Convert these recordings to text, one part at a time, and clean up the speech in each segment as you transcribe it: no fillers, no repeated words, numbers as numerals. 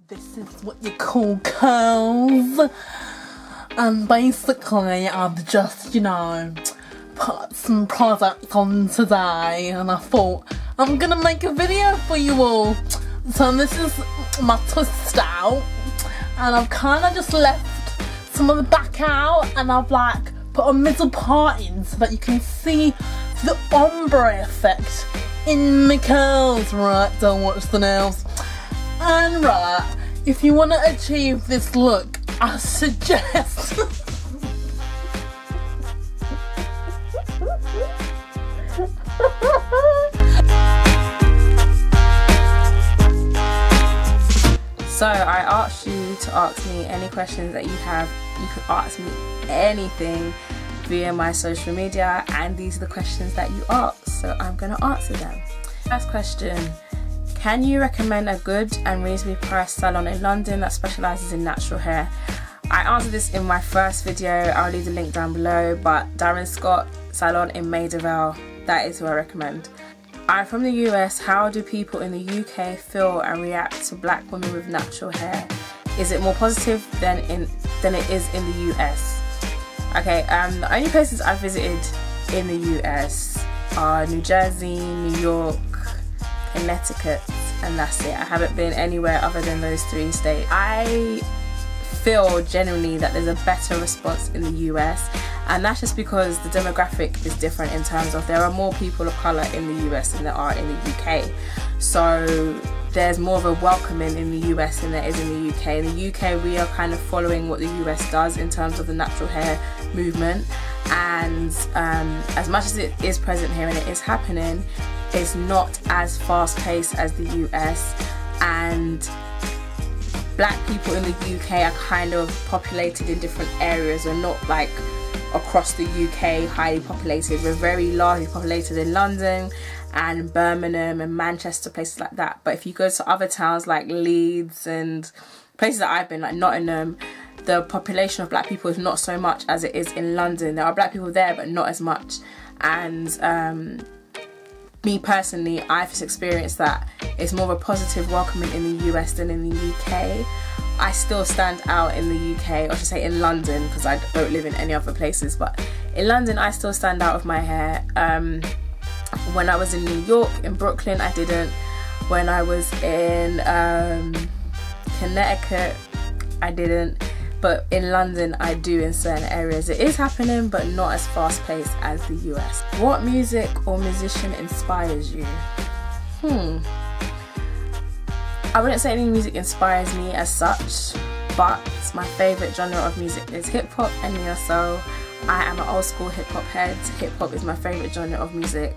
This is what you call curls, and basically I've just, you know, put some products on today and I thought I'm gonna make a video for you all. So this is my twist out, and I've kind of just left some of the back out, and I've like put a middle part in so that you can see the ombre effect in my curls. Right, don't watch the nails. And right, if you want to achieve this look, I suggest So I asked you to ask me any questions that you have. You could ask me anything via my social media, and these are the questions that you asked, so I'm going to answer them. First question: can you recommend a good and reasonably priced salon in London that specialises in natural hair? I answered this in my first video, I'll leave the link down below, but Darren Scott Salon in Maida Vale, that is who I recommend. I'm from the US. How do people in the UK feel and react to black women with natural hair? Is it more positive than it is in the US? Okay, the only places I've visited in the US are New Jersey, New York, Connecticut, and that's it. I haven't been anywhere other than those 3 states. I feel genuinely that there's a better response in the US, and that's just because the demographic is different in terms of there are more people of colour in the US than there are in the UK. So there's more of a welcoming in the US than there is in the UK. In the UK, we are kind of following what the US does in terms of the natural hair movement, and as much as it is present here and it is happening, it's not as fast paced as the US, and black people in the UK are kind of populated in different areas, and not like across the UK highly populated. We're very largely populated in London and Birmingham and Manchester, places like that. But if you go to other towns like Leeds and places that I've been, like Nottingham, the population of black people is not so much as it is in London. There are black people there, but not as much. And me personally, I've just experienced that it's more of a positive welcoming in the US than in the UK. I still stand out in the UK, or I should say in London, because I don't live in any other places, but in London I still stand out with my hair. When I was in New York, in Brooklyn, I didn't. When I was in Connecticut, I didn't. But in London, I do in certain areas. It is happening, but not as fast paced as the US. What music or musician inspires you? I wouldn't say any music inspires me as such, but my favourite genre of music is hip hop and neo soul. I am an old school hip hop head. Hip hop is my favourite genre of music.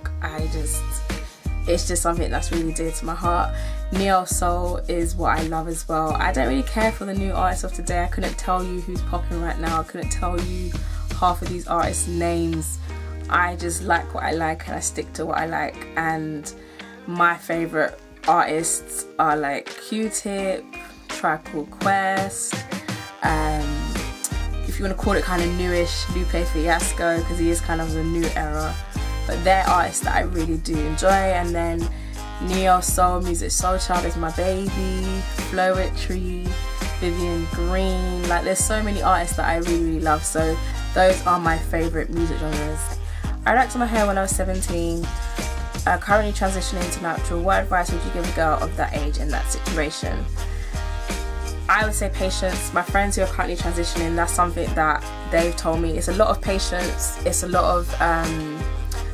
It's just something that's really dear to my heart. Neo soul is what I love as well. I don't really care for the new artists of today. I couldn't tell you who's popping right now. I couldn't tell you half of these artists' names. I just like what I like, and I stick to what I like. And my favourite artists are like Q-Tip, Tribe Called Quest, if you want to call it kind of newish, Lupe Fiasco, because he is kind of the new era. But they're artists that I really do enjoy. And then neo soul music, Soul Child is my baby, Flowetry, Vivian Green. Like, there's so many artists that I really love. So those are my favourite music genres. I waxed my hair when I was 17. Currently transitioning to natural. What advice would you give a girl of that age in that situation? I would say patience. My friends who are currently transitioning, that's something that they've told me. It's a lot of patience. It's a lot of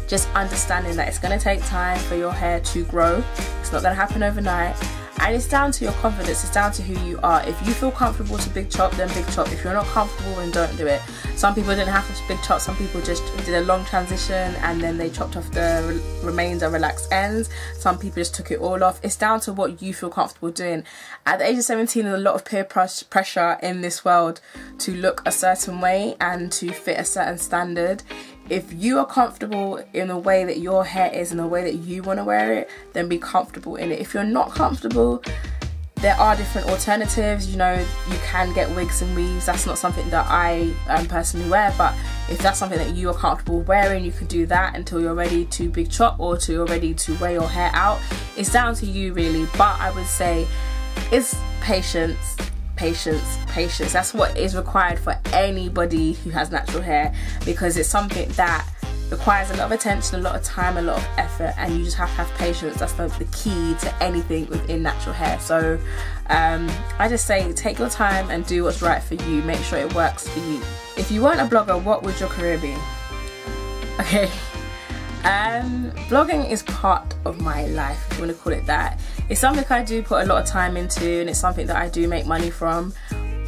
just understanding that it's going to take time for your hair to grow. It's not going to happen overnight. And it's down to your confidence, it's down to who you are. If you feel comfortable to big chop, then big chop. If you're not comfortable, then don't do it. Some people didn't have to big chop, some people just did a long transition and then they chopped off the remainder relaxed ends. Some people just took it all off. It's down to what you feel comfortable doing. At the age of 17, there's a lot of peer pressure in this world to look a certain way and to fit a certain standard. If you are comfortable in the way that your hair is and the way that you want to wear it, then be comfortable in it. If you're not comfortable, there are different alternatives. You know, you can get wigs and weaves. That's not something that I personally wear, but if that's something that you are comfortable wearing, you can do that until you're ready to big chop or till you're ready to wear your hair out. It's down to you really, but I would say it's patience, patience, patience. That's what is required for anybody who has natural hair, because it's something that requires a lot of attention, a lot of time, a lot of effort, and you just have to have patience. That's the key to anything within natural hair. So I just say take your time and do what's right for you. Make sure it works for you. If you weren't a blogger, what would your career be? Okay, blogging is part of my life, if you want to call it that. It's something I do put a lot of time into, and it's something that I do make money from,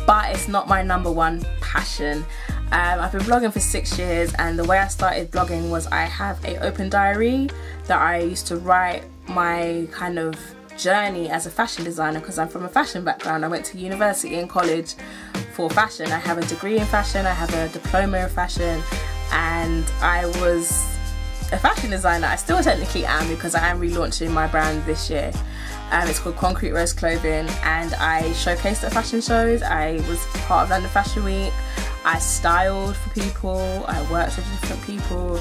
but it's not my #1 passion. I've been blogging for 6 years, and the way I started blogging was I have an open diary that I used to write my kind of journey as a fashion designer, because I'm from a fashion background. I went to university and college for fashion. I have a degree in fashion, I have a diploma in fashion, and I was a fashion designer. I still technically am, because I am relaunching my brand this year. It's called Concrete Rose Clothing, and I showcased at fashion shows. I was part of London Fashion Week. I styled for people, I worked with different people,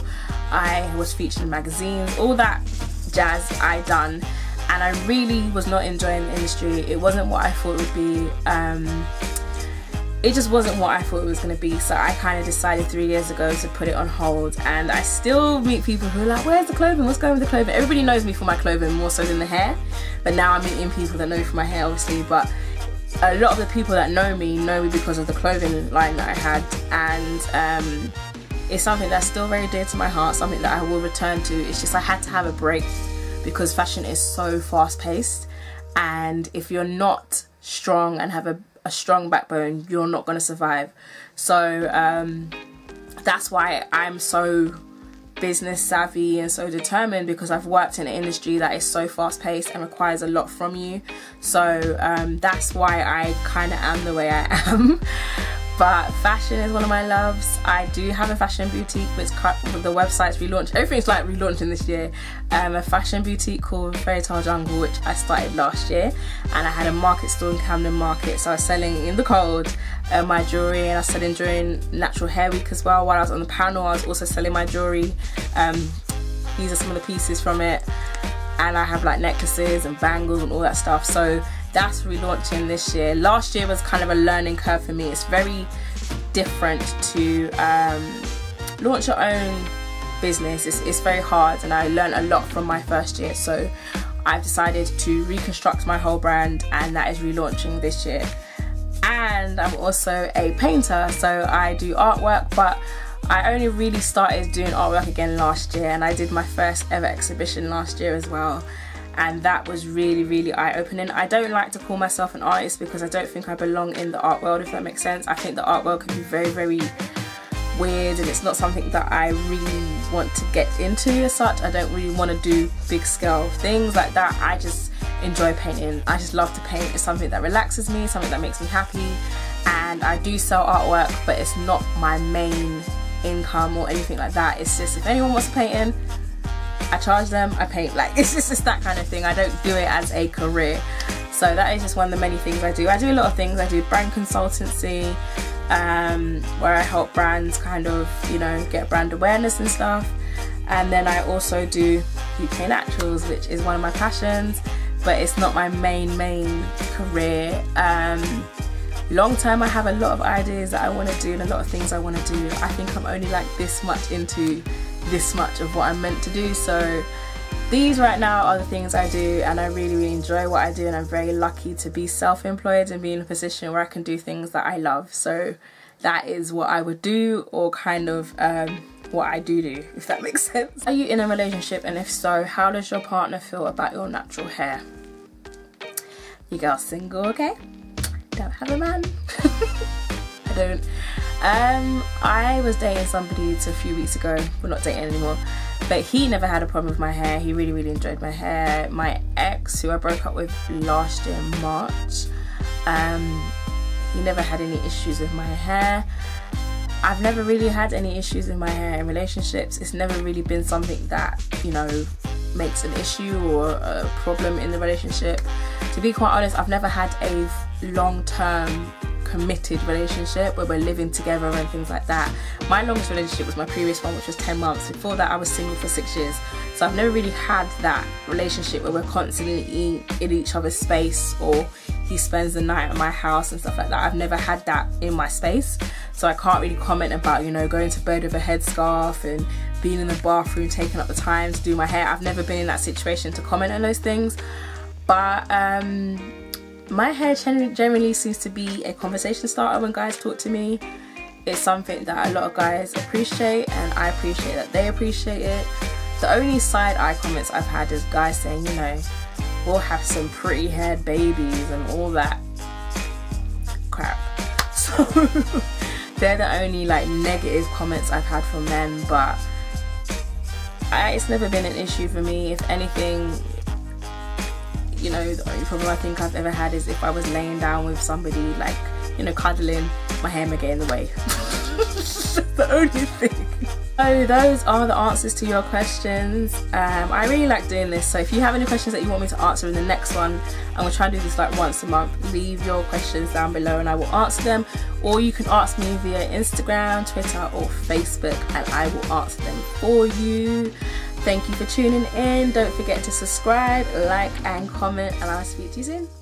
I was featured in magazines, all that jazz I done, and I really was not enjoying the industry. It wasn't what I thought it would be. It just wasn't what I thought it was going to be, so I kind of decided 3 years ago to put it on hold. And I still meet people who are like, where's the clothing, what's going with the clothing? Everybody knows me for my clothing more so than the hair, but now I'm meeting people that know me for my hair, obviously. But a lot of the people that know me because of the clothing line that I had, and it's something that's still very dear to my heart, something that I will return to. It's just I had to have a break, because fashion is so fast paced, and if you're not strong and have a strong backbone, you're not going to survive. So that's why I'm so business savvy and so determined, because I've worked in an industry that is so fast paced and requires a lot from you. So that's why I kind of am the way I am. But fashion is one of my loves. I do have a fashion boutique, which the website's relaunched. Everything's like relaunching this year. A fashion boutique called Fairy Tale Jungle, which I started last year, and I had a market store in Camden Market. So I was selling in the cold my jewellery, and I was selling during Natural Hair Week as well. While I was on the panel, I was also selling my jewellery. These are some of the pieces from it, and I have like necklaces and bangles and all that stuff. So that's relaunching this year. Last year was kind of a learning curve for me. It's very different to launch your own business. It's very hard, and I learned a lot from my first year. So I've decided to reconstruct my whole brand, and that is relaunching this year. And I'm also a painter, so I do artwork, but I only really started doing artwork again last year, and I did my first ever exhibition last year as well. And that was really, really eye-opening. I don't like to call myself an artist, because I don't think I belong in the art world, if that makes sense. I think the art world can be very, very weird, and it's not something that I really want to get into as such. I don't really want to do big scale things like that. I just enjoy painting. I just love to paint. It's something that relaxes me, something that makes me happy. And I do sell artwork, but it's not my main income or anything like that. It's just, if anyone wants painting, I charge them, I paint. Like, it's just that kind of thing. I don't do it as a career. So that is just one of the many things I do. I do a lot of things. I do brand consultancy, where I help brands kind of, you know, get brand awareness and stuff. And then I also do UKnaturals, which is one of my passions, but it's not my main career. Long term, I have a lot of ideas that I want to do and a lot of things I want to do. I think I'm only like this much into this much of what I'm meant to do. So these right now are the things I do, and I really, really enjoy what I do, and I'm very lucky to be self-employed and be in a position where I can do things that I love. So that is what I would do, or kind of what I do, if that makes sense. Are you in a relationship, and if so, how does your partner feel about your natural hair? You girls single, okay? Don't have a man. I don't. I was dating somebody a few weeks ago. We're not dating anymore, but he never had a problem with my hair. He really, really enjoyed my hair. My ex, who I broke up with last year in March, he never had any issues with my hair. I've never really had any issues with my hair in relationships. It's never really been something that, you know, makes an issue or a problem in the relationship. To be quite honest, I've never had a long-term committed relationship where we're living together and things like that. My longest relationship was my previous one, which was 10 months. Before that, I was single for 6 years. So I've never really had that relationship where we're constantly in each other's space, or he spends the night at my house and stuff like that. I've never had that in my space, so I can't really comment about, you know, going to bed with a headscarf and being in the bathroom taking up the time to do my hair. I've never been in that situation to comment on those things. But my hair generally seems to be a conversation starter when guys talk to me. It's something that a lot of guys appreciate, and I appreciate that they appreciate it. The only side eye comments I've had is guys saying, you know, we'll have some pretty haired babies and all that crap. So they're the only like negative comments I've had from men, but it's never been an issue for me. If anything, you know, the only problem I think I've ever had is if I was laying down with somebody, like, you know, cuddling, my hair may get in the way. That's the only thing. So those are the answers to your questions. I really like doing this, so if you have any questions that you want me to answer in the next one, I'm gonna try and do this like once a month. Leave your questions down below and I will answer them, or you can ask me via Instagram, Twitter or Facebook and I will answer them for you. Thank you for tuning in. Don't forget to subscribe, like and comment, and I'll speak to you soon.